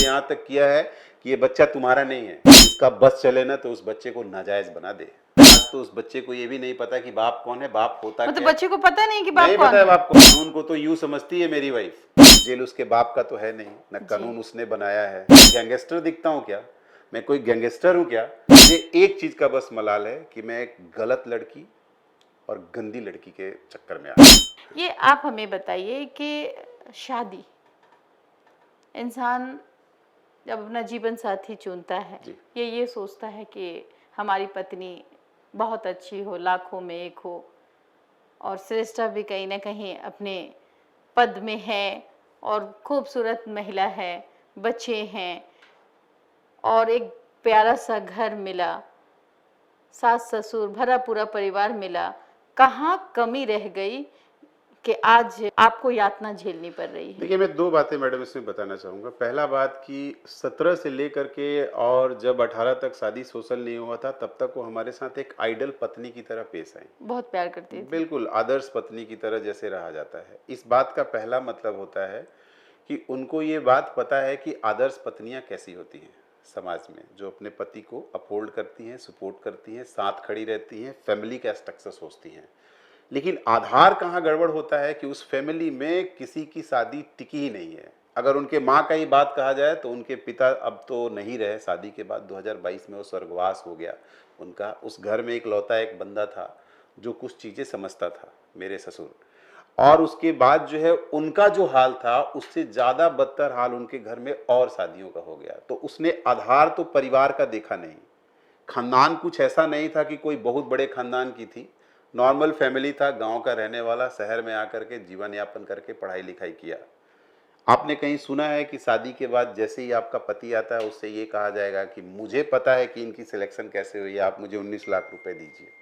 यहाँ तक किया है कि ये बच्चा तुम्हारा नहीं है, इसका बस चले ना तो उस बच्चे को नाजायज बना दे। आज तो उस बच्चे को ये भी नहीं पता कि बाप कौन है, बाप होता मतलब क्या बच्चे को पता नहीं कि बाप नहीं कौन पता है है। बाप को। कानून को तो यूं समझती है मेरी वाइफ, जेल उसके बाप का तो है नहीं, न कानून उसने बनाया है। गैंगस्टर दिखता हूँ क्या मैं, कोई गैंगस्टर हूँ क्या? मुझे एक चीज का बस मलाल है कि मैं एक गलत लड़की और गंदी लड़की के चक्कर में आ गया। ये आप हमें बताइए कि शादी, इंसान जब अपना जीवन साथी चुनता है, ये सोचता है कि हमारी पत्नी बहुत अच्छी हो, लाखों में एक हो, और श्रेष्ठा भी कहीं ना कहीं अपने पद में है, और खूबसूरत महिला है, बच्चे हैं, और एक प्यारा सा घर मिला, सास ससुर भरा पूरा परिवार मिला। कहाँ कमी रह गई कि आज आपको यातना झेलनी पड़ रही है? देखिए, मैं दो बातें मैडम इसमें बताना चाहूँगा। पहला बात कि 17 से लेकर के और जब 18 तक शादी सोशल नहीं हुआ था, तब तक वो हमारे साथ एक आइडल पत्नी की तरह पेश आई। बहुत प्यार करती थी। बिल्कुल आदर्श पत्नी की तरह जैसे रहा जाता है। इस बात का पहला मतलब होता है कि उनको ये बात पता है कि आदर्श पत्नियां कैसी होती हैं समाज में, जो अपने पति को अपहोल्ड करती हैं, सपोर्ट करती हैं, साथ खड़ी रहती हैं, फैमिली का स्ट्रक्चर सोचती हैं। लेकिन आधार कहाँ गड़बड़ होता है कि उस फैमिली में किसी की शादी टिकी ही नहीं है। अगर उनके माँ का ही बात कहा जाए तो उनके पिता अब तो नहीं रहे, शादी के बाद 2022 में वो स्वर्गवास हो गया उनका। उस घर में इकलौता एक बंदा था जो कुछ चीज़ें समझता था, मेरे ससुर। और उसके बाद जो है उनका जो हाल था उससे ज़्यादा बदतर हाल उनके घर में और शादियों का हो गया। तो उसने आधार तो परिवार का देखा नहीं, खानदान कुछ ऐसा नहीं था कि कोई बहुत बड़े खानदान की थी, नॉर्मल फैमिली था, गांव का रहने वाला, शहर में आकर के जीवन यापन करके पढ़ाई लिखाई किया। आपने कहीं सुना है कि शादी के बाद जैसे ही आपका पति आता है उससे ये कहा जाएगा कि मुझे पता है कि इनकी सिलेक्शन कैसे हुई है, आप मुझे 19 लाख रुपए दीजिए?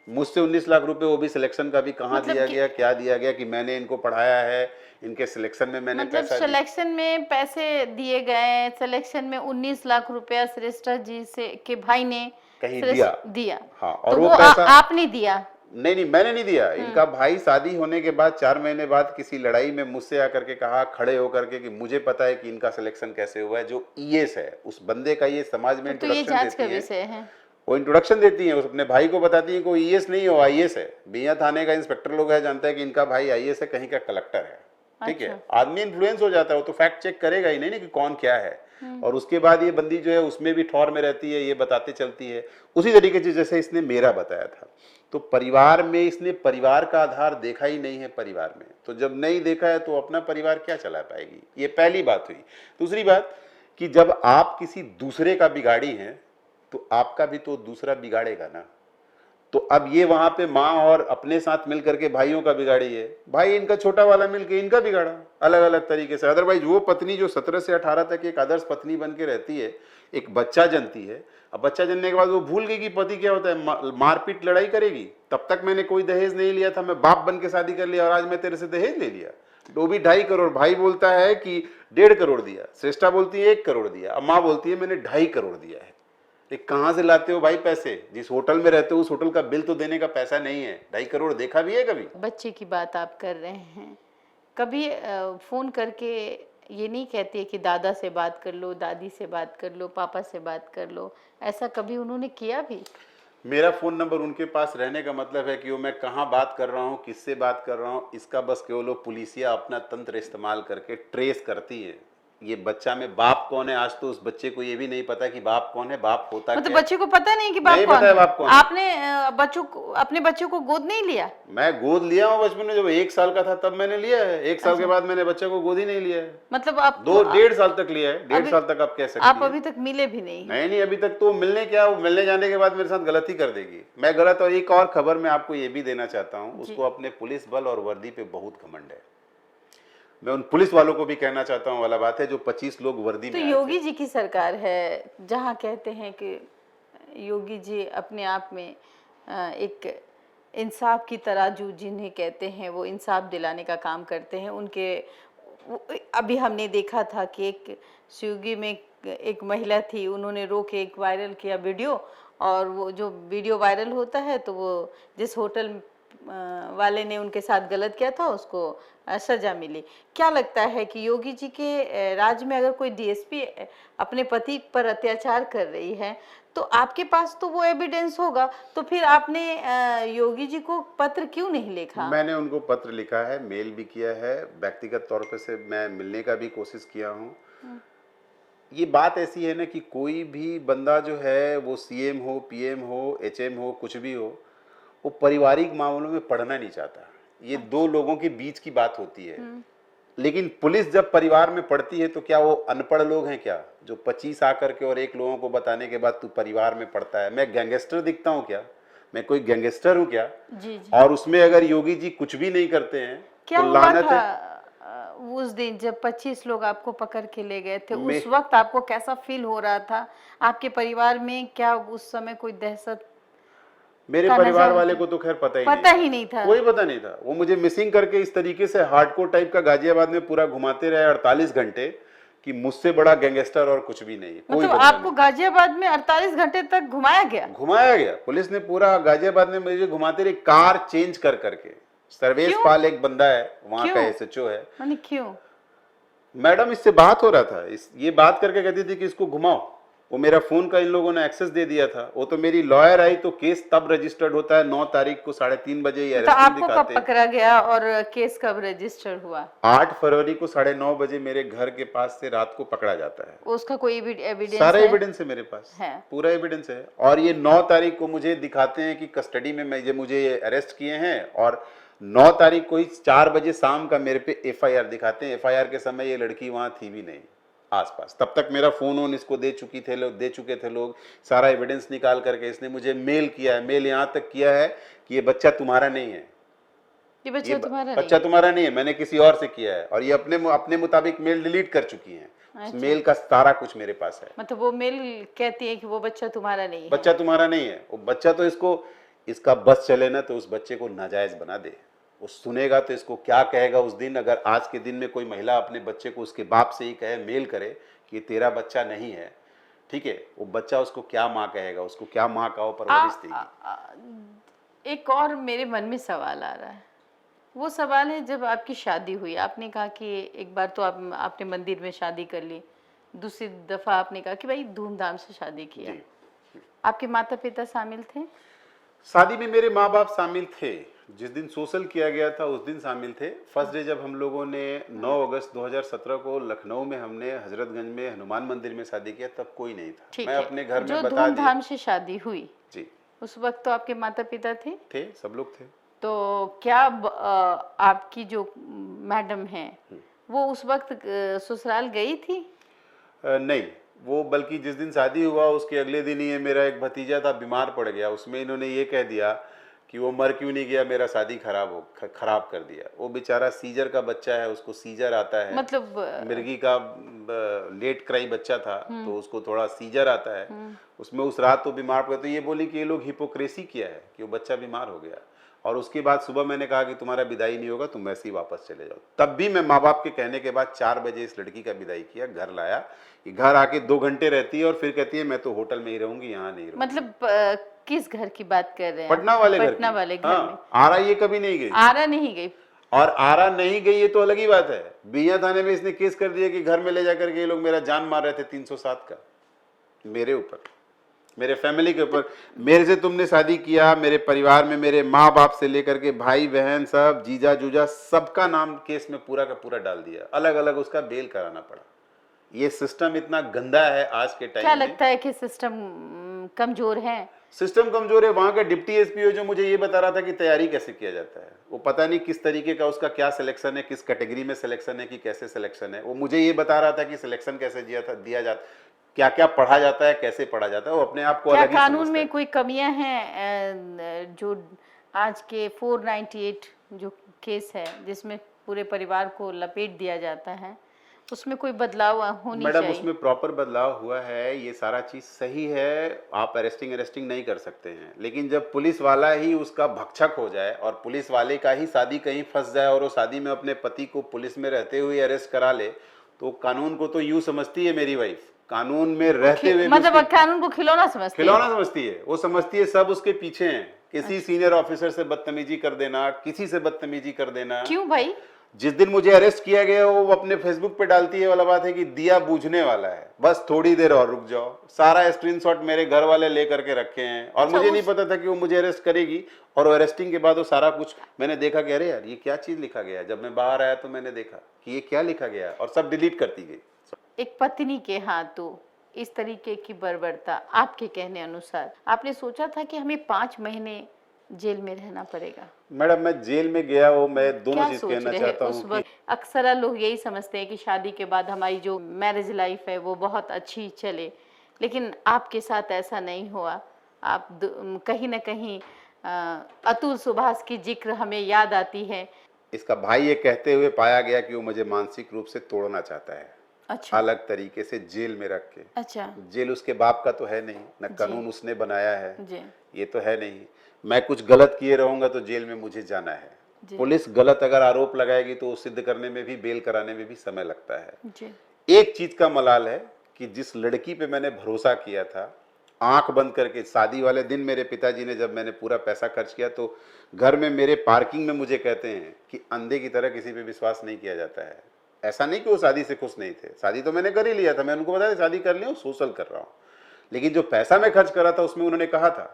मुझसे 19 लाख रुपए वो भी सिलेक्शन का भी कहाँ मतलब दिया गया, क्या दिया गया कि मैंने इनको पढ़ाया है, इनके सिलेक्शन में मैंने मतलब पैसा दिया? सिलेक्शन में पैसे दिए गए, सिलेक्शन में 19 लाख रुपया श्रेष्ठा जी से के भाई ने कहीं दिया। दिया। हाँ, तो और वो वो पैसा आपने दिया? नहीं, मैंने नहीं दिया। इनका भाई शादी होने के बाद 4 महीने बाद किसी लड़ाई में मुझसे आकर के कहा, खड़े होकर के, कि मुझे पता है कि इनका सिलेक्शन कैसे हुआ है। जो ईएस है उस बंदे का, ये समाज में तो ये इंट्रोडक्शन जांच का देती है, विषय है। वो इंट्रोडक्शन देती है, उस अपने भाई को बताती है कि वो ईएस नहीं हो, आईएएस है। बिया थाने का इंस्पेक्टर लोग है, जानता है कि इनका भाई आईएएस है, कहीं का कलेक्टर है। ठीक है, आदमी इन्फ्लुएंस हो जाता है, वो तो फैक्ट चेक करेगा ही नहीं ना कि कौन क्या है। और उसके बाद ये बंदी जो है उसमें भी ठौर में रहती है, ये बताते चलती है उसी तरीके से जैसे इसने मेरा बताया था। तो परिवार में इसने परिवार का आधार देखा ही नहीं है परिवार में, तो जब नहीं देखा है तो अपना परिवार क्या चला पाएगी? ये पहली बात हुई। दूसरी बात कि जब आप किसी दूसरे का बिगाड़ी हैं तो आपका भी तो दूसरा बिगाड़ेगा ना। तो अब ये वहां पे माँ और अपने साथ मिल करके भाइयों का बिगाड़ी है, भाई इनका छोटा वाला मिलके इनका बिगाड़ा अलग अलग तरीके से। अदरवाइज वो पत्नी जो 17 से 18 तक एक आदर्श पत्नी बन के रहती है, एक बच्चा जनती है, अब बच्चा जनने के बाद वो भूल गई कि पति क्या होता है, मारपीट लड़ाई करेगी। तब तक मैंने कोई दहेज नहीं लिया था, मैं बाप बन के शादी कर लिया और आज मैं तेरे से दहेज ले लिया, वो भी 2.5 करोड़। भाई बोलता है कि 1.5 करोड़ दिया, श्रेष्ठा बोलती है 1 करोड़ दिया, अब माँ बोलती है मैंने 2.5 करोड़ दिया है। कहाँ से लाते हो भाई पैसे? जिस होटल में रहते हो उस होटल का बिल तो देने का पैसा नहीं है। 2.5 करोड़ देखा भी है कभी? बच्चे की बात आप कर रहे हैं, कभी फोन करके ये नहीं कहती है कि दादा से बात कर लो, दादी से बात कर लो, पापा से बात कर लो? ऐसा कभी उन्होंने किया भी? मेरा फोन नंबर उनके पास रहने का मतलब है कि वो मैं कहाँ बात कर रहा हूँ, किससे बात कर रहा हूँ, इसका बस केवल वो पुलिसिया अपना तंत्र इस्तेमाल करके ट्रेस करती है। ये बच्चा में बाप कौन है, आज तो उस बच्चे को ये भी नहीं पता कि बाप कौन है, बाप होता मतलब क्या है। बच्चे को पता नहीं कि बाप नहीं कौन पता है बाप कौन है। आपने अपने बच्चों को गोद नहीं लिया? मैं गोद लिया हूँ बचपन में, जब 1 साल का था तब मैंने लिया है। 1 साल के बाद मैंने बच्चे को गोद ही नहीं लिया है। मतलब आप 1.5 साल तक लिया है। 1.5 साल तक आप कह सकती आप हैं। अभी तक मिले भी नहीं? नहीं, अभी तक तो मिलने क्या, वो मिलने जाने के बाद मेरे साथ गलती कर देगी, मैं गलत। और एक और खबर मैं आपको ये भी देना चाहता हूँ, उसको अपने पुलिस बल और वर्दी पे बहुत घमंड है। मैं उन पुलिस वालों को भी कहना चाहता हूँ, वाला बात है जो 25 लोग वर्दी तो में आए थे। योगी जी की सरकार है, जहाँ कहते हैं कि योगी जी अपने आप में एक इंसाफ की तराजू जिन्हें कहते हैं, वो इंसाफ दिलाने का काम करते हैं। उनके अभी हमने देखा था कि एक स्विगी में एक महिला थी, उन्होंने रो के एक वायरल किया वीडियो, और वो जो वीडियो वायरल होता है तो वो जिस होटल वाले ने उनके साथ गलत किया था उसको सजा मिली। क्या लगता है कि योगी जी के राज्य में अगर कोई डीएसपी अपने पति पर अत्याचार कर रही है तो आपके पास तो वो एविडेंस होगा, तो फिर आपने योगी जी को पत्र क्यों नहीं लिखा? मैंने उनको पत्र लिखा है, मेल भी किया है, व्यक्तिगत तौर पे से मैं मिलने का भी कोशिश किया हूँ। ये बात ऐसी है ना कि कोई भी बंदा जो है वो सीएम हो, पीएम हो, एचएम हो, कुछ भी हो, वो पारिवारिक मामलों में पढ़ना नहीं चाहता। ये दो लोगों के बीच की बात होती है। लेकिन पुलिस जब परिवार में पढ़ती है तो क्या वो अनपढ़ लोग हैं क्या, जो 25 आकर के और एक लोगों को बताने के बाद तू परिवार में पढ़ता है? मैं गैंगस्टर दिखता हूँ क्या? मैं कोई गैंगस्टर हूँ क्या? जी जी। और उसमें अगर योगी जी कुछ भी नहीं करते हैं क्या तो हुआ लानत था है। उस दिन जब 25 लोग आपको पकड़ के ले गए थे, उस वक्त आपको कैसा फील हो रहा था? आपके परिवार में क्या उस समय कोई दहशत मेरे का परिवार नजर वाले को तो खैर पता ही नहीं था? कोई पता नहीं था। वो मुझे मिसिंग करके इस तरीके से हार्डकोर टाइप का गाजियाबाद में पूरा घुमाते रहे 48 घंटे कि मुझसे बड़ा गैंगस्टर और कुछ भी नहीं। कोई मतलब बंदा आपको नहीं। गाजियाबाद में 48 घंटे तक घुमाया गया? घुमाया गया, पुलिस ने पूरा गाजियाबाद में मुझे घुमाते रहे, कार चेंज कर करके। सर्वेश क्यों? पाल एक बंदा है वहां का, क्यों? एसएचओ है। माने क्यों? मैडम इससे बात हो रहा था, ये बात करके कहती थी कि इसको घुमाओ। वो मेरा फोन का इन लोगों ने एक्सेस दे दिया था। वो तो मेरी लॉयर आई तो केस तब रजिस्टर्ड होता है 9 तारीख को 3:30 बजे ये तो अरेस्टिंग आपको कब दिखाते हैं। पकड़ा गया और केस कब रजिस्टर हुआ? 8 फरवरी को 9:30 बजे मेरे घर के पास से रात को पकड़ा जाता है। उसका कोई एविडेंस सारा है? एविडेंस है मेरे पास है। पूरा एविडेंस है। और ये 9 तारीख को मुझे दिखाते हैं कि कस्टडी में मुझे अरेस्ट किए हैं। और 9 तारीख को ही 4 बजे शाम का मेरे पे एफआईआर दिखाते हैं। एफआईआर के समय ये लड़की वहां थी भी नहीं आसपास। तब तक मेरा फोन ऑन इसको दे चुके थे लोग। सारा एविडेंस निकाल करके इसने मुझे मेल किया है। मेल यहाँ तक किया है कि ये बच्चा तुम्हारा नहीं है, ये बच्चा तुम्हारा बच्चा तुम्हारा नहीं है, मैंने किसी और से किया है। और ये अपने मुताबिक मेल डिलीट कर चुकी है। अच्छा। मेल का सारा कुछ मेरे पास है। मतलब वो मेल कहती है कि वो बच्चा तुम्हारा नहीं है? बच्चा तुम्हारा नहीं है। वो बच्चा तो इसका बस चले ना तो उस बच्चे को नाजायज बना दे। वो सुनेगा तो इसको क्या कहेगा उस दिन, अगर आज के दिन में कोई महिला अपने बच्चे को उसके बाप से ही कहे, मेल करे कि तेरा बच्चा नहीं है, ठीक है, वो बच्चा उसको क्या माँ कहेगा, उसको क्या माँ का वो परवरिश देगी। एक और मेरे मन में सवाल आ रहा है। वो सवाल है, जब आपकी शादी हुई, आपने कहा कि एक बार तो आपने मंदिर में शादी कर ली, दूसरी दफा आपने कहा कि भाई धूमधाम से शादी किया। आपके माता पिता शामिल थे? शादी में मेरे माँ बाप शामिल थे। जिस दिन सोशल किया गया था उस दिन शामिल थे। फर्स्ट डे जब हम लोगों ने 9 अगस्त 2017 को लखनऊ में हमने हजरतगंज में हनुमान मंदिर में शादी किया, तब कोई नहीं था। मैं अपने घर में बता दिया। धूमधाम से शादी हुई जी, उस वक्त तो आपके माता पिता थे? सब लोग थे। तो क्या आपकी जो मैडम है वो उस वक्त ससुराल गई थी? नहीं, वो बल्कि जिस दिन शादी हुआ उसके अगले दिन ही मेरा एक भतीजा था, बीमार पड़ गया। उसमें इन्होंने ये कह दिया कि वो मर क्यों नहीं गया, मेरा शादी खराब कर दिया। वो बेचारा सीजर का बच्चा है, उसको सीजर आता है। मतलब मिर्गी का लेट क्राई बच्चा था तो उसको थोड़ा सीजर आता है। उसमें उस रात तो बीमार पड़ गया। तो ये बोली कि ये लोग हिपोक्रेसी किया है कि वो बच्चा बीमार हो गया। और उसके बाद सुबह मैंने कहा कि तुम्हारा विदाई नहीं होगा, तुम वैसे ही वापस चले जाओ। तब भी मैं माँ बाप के कहने के बाद 4 बजे इस लड़की का विदाई किया, घर लाया। घर आके 2 घंटे रहती है और फिर कहती है मैं तो होटल में ही रहूंगी, यहाँ नहीं रहूंगी। मतलब किस घर की बात कर रहे हैं? पटना वाले घर। पटना वाले घर में। आरा ये कभी नहीं गई। आरा नहीं गई? और आरा नहीं गई ये तो अलग ही बात है। बिया थाने में इसने केस कर दिया कि घर में ले जाकर के ये लोग मेरा जान मार रहे थे 307 का, मेरे ऊपर, मेरे फैमिली के ऊपर। मेरे से तुमने शादी किया, मेरे परिवार में मेरे माँ बाप से लेकर के भाई बहन सब, जीजा जूजा, सबका नाम केस में पूरा का पूरा डाल दिया। अलग अलग उसका बेल कराना पड़ा। ये सिस्टम इतना गंदा है आज के टाइम में। क्या लगता है कि सिस्टम कमजोर है? सिस्टम कमजोर है। वहां का डिप्टी एसपी जो मुझे ये बता रहा था कि तैयारी कैसे किया जाता है, वो पता नहीं किस तरीके का उसका क्या सिलेक्शन है, किस कैटेगरी में सिलेक्शन है, कि कैसे सिलेक्शन है। वो मुझे ये बता रहा था कि सिलेक्शन कैसे दिया जाता, क्या क्या पढ़ा जाता है, कैसे पढ़ा जाता है। वो अपने आप को अलग ही कानून समझता में है। कोई कमियां हैं जो आज के 498 जो केस है जिसमें पूरे परिवार को लपेट दिया जाता है, उसमें कोई बदलाव होनी मैडम चाहिए? उसमें प्रॉपर बदलाव हुआ है, ये सारा चीज सही है। आप अरेस्टिंग नहीं कर सकते हैं, लेकिन जब पुलिस वाला ही उसका भक्षक हो जाए और पुलिस वाले का ही शादी कहीं फंस जाए और वो शादी में अपने पति को पुलिस में रहते हुए अरेस्ट करा ले, तो कानून को तो यूं समझती है मेरी वाइफ, कानून में रहते हुए भी मतलब कानून को खिलौना समझते हैं। खिलौना समझती है। वो समझती है सब उसके पीछे हैं। किसी सीनियर ऑफिसर से बदतमीजी कर देना, किसी से बदतमीजी कर देना। क्यों भाई? जिस दिन मुझे अरेस्ट किया गया वो अपने फेसबुक पे डालती है वाला बात है कि दिया बुझने वाला है, बस थोड़ी देर और रुक जाओ। सारा स्क्रीनशॉट मेरे घर वाले ले करके रखे हैं और मुझे नहीं पता था कि वो मुझे अरेस्ट करेगी। और अरेस्टिंग के बाद वो सारा कुछ मैंने देखा कि अरे यार ये क्या चीज लिखा गया है। जब मैं बाहर आया तो मैंने देखा कि ये क्या लिखा गया है और सब डिलीट करती गई। एक पत्नी के हाथों इस तरीके की बर्बरता, आपके कहने अनुसार आपने सोचा था कि हमें 5 महीने जेल में रहना पड़ेगा? मैडम मैं जेल में गया वो मैं दोनों क्या चीज सोच कहना रहे चाहता उस हूँ कि वक्त? अक्सर लोग यही समझते हैं कि शादी के बाद हमारी जो मैरिज लाइफ है वो बहुत अच्छी चले, लेकिन आपके साथ ऐसा नहीं हुआ। आप कहीं ना कहीं अतुल सुभाष की जिक्र हमें याद आती है। इसका भाई ये कहते हुए पाया गया कि वो मुझे मानसिक रूप से तोड़ना चाहता है। अच्छा। अलग तरीके से जेल में रख के। अच्छा जेल उसके बाप का तो है नहीं, न कानून उसने बनाया है, जी ये तो है नहीं। मैं कुछ गलत किए रहूंगा तो जेल में मुझे जाना है। जी पुलिस गलत अगर आरोप लगाएगी तो सिद्ध करने में भी, बेल कराने में भी समय लगता है। जी एक चीज का मलाल है कि जिस लड़की पे मैंने भरोसा किया था, आंख बंद करके शादी वाले दिन मेरे पिताजी ने, जब मैंने पूरा पैसा खर्च किया तो घर में मेरे पार्किंग में मुझे कहते हैं कि अंधे की तरह किसी पे विश्वास नहीं किया जाता है। ऐसा नहीं कि वो शादी से खुश नहीं थे, शादी तो मैंने कर ही लिया था, मैं उनको बताया शादी कर लिया, सोशल कर रहा हूँ। लेकिन जो पैसा मैं खर्च कर रहा था उसमें उन्होंने कहा था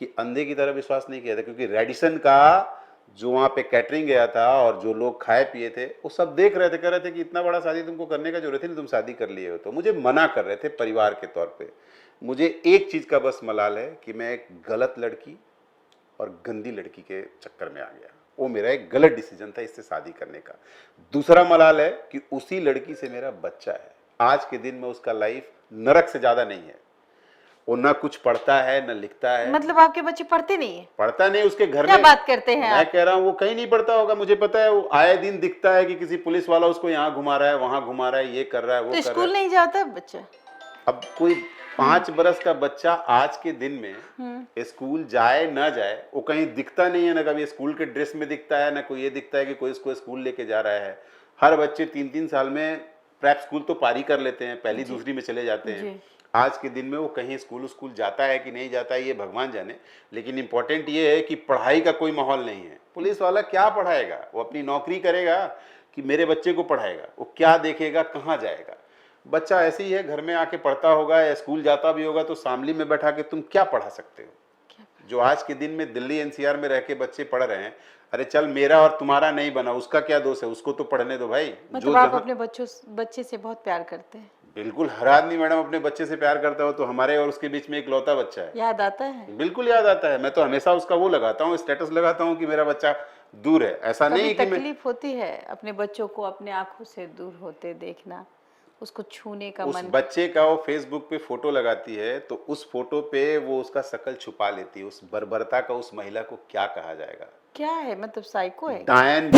कि अंधे की तरह विश्वास नहीं किया था, क्योंकि रेडिसन का जो वहाँ पे कैटरिंग गया था और जो लोग खाए पिए थे वो सब देख रहे थे, कह रहे थे कि इतना बड़ा शादी तुमको करने का जरूरत है नहीं, तुम शादी कर लिए हो। तो मुझे मना कर रहे थे परिवार के तौर पे। मुझे एक चीज का बस मलाल है कि मैं एक गलत लड़की और गंदी लड़की के चक्कर में आ गया। वो मेरा एक गलत डिसीजन था इससे शादी करने का। दूसरा मलाल है कि उसी लड़की से मेरा बच्चा है। आज के दिन में उसका लाइफ नरक से ज्यादा नहीं है। वो ना कुछ पढ़ता है ना लिखता है। मतलब आपके बच्चे पढ़ते नहीं है? पढ़ता नहीं, उसके घर क्या में। बात करते हैं मैं आप? कह रहा हूँ वो कहीं नहीं पढ़ता होगा, मुझे पता है। वो आए दिन दिखता है कि किसी पुलिस वाला उसको यहाँ घुमा रहा है, वहां घुमा रहा है, ये कर रहा है, वो तो कर रहा स्कूल है। नहीं जाता बच्चा? अब कोई 5 बरस का बच्चा आज के दिन में स्कूल जाए ना जाए, वो कहीं दिखता नहीं है। ना कभी स्कूल के ड्रेस में दिखता है, ना कोई ये दिखता है कि कोई इसको स्कूल लेके जा रहा है। हर बच्चे 3-3 साल में प्रेप स्कूल तो पारी कर लेते हैं, पहली दूसरी में चले जाते हैं। आज के दिन में वो कहीं स्कूल जाता है कि नहीं जाता है ये भगवान जाने। लेकिन इंपॉर्टेंट ये है कि पढ़ाई का कोई माहौल नहीं है। पुलिस वाला क्या पढ़ाएगा? वो अपनी नौकरी करेगा कि मेरे बच्चे को पढ़ाएगा? वो क्या देखेगा, कहाँ जाएगा? बच्चा ऐसे ही है, घर में आके पढ़ता होगा या स्कूल जाता भी होगा तो शामली में बैठा के तुम क्या पढ़ा सकते हो? जो आज के दिन में दिल्ली एनसीआर में रह के बच्चे पढ़ रहे हैं, अरे चल मेरा और तुम्हारा नहीं बना, उसका क्या दोष है? उसको तो पढ़ने दो भाई। मतलब आप अपने बच्चे से बहुत प्यार करते हैं? बिल्कुल, हर आदमी मैडम अपने बच्चे से प्यार करता हो, तो हमारे और उसके बीच में इकलौता बच्चा है। याद आता है? बिल्कुल याद आता है। मैं तो हमेशा उसका वो लगाता हूँ, स्टेटस लगाता हूँ कि मेरा बच्चा दूर है। ऐसा नहीं कि तकलीफ होती है अपने बच्चों को अपने आंखों से दूर होते देखना, उसको छूने का उस मन? बच्चे का वो फेसबुक पे फोटो लगाती है तो उस फोटो पे वो उसका शकल छुपा लेती है। उस बर्बरता का उस महिला को क्या कहा जाएगा? क्या है, मतलब साइको है? डायन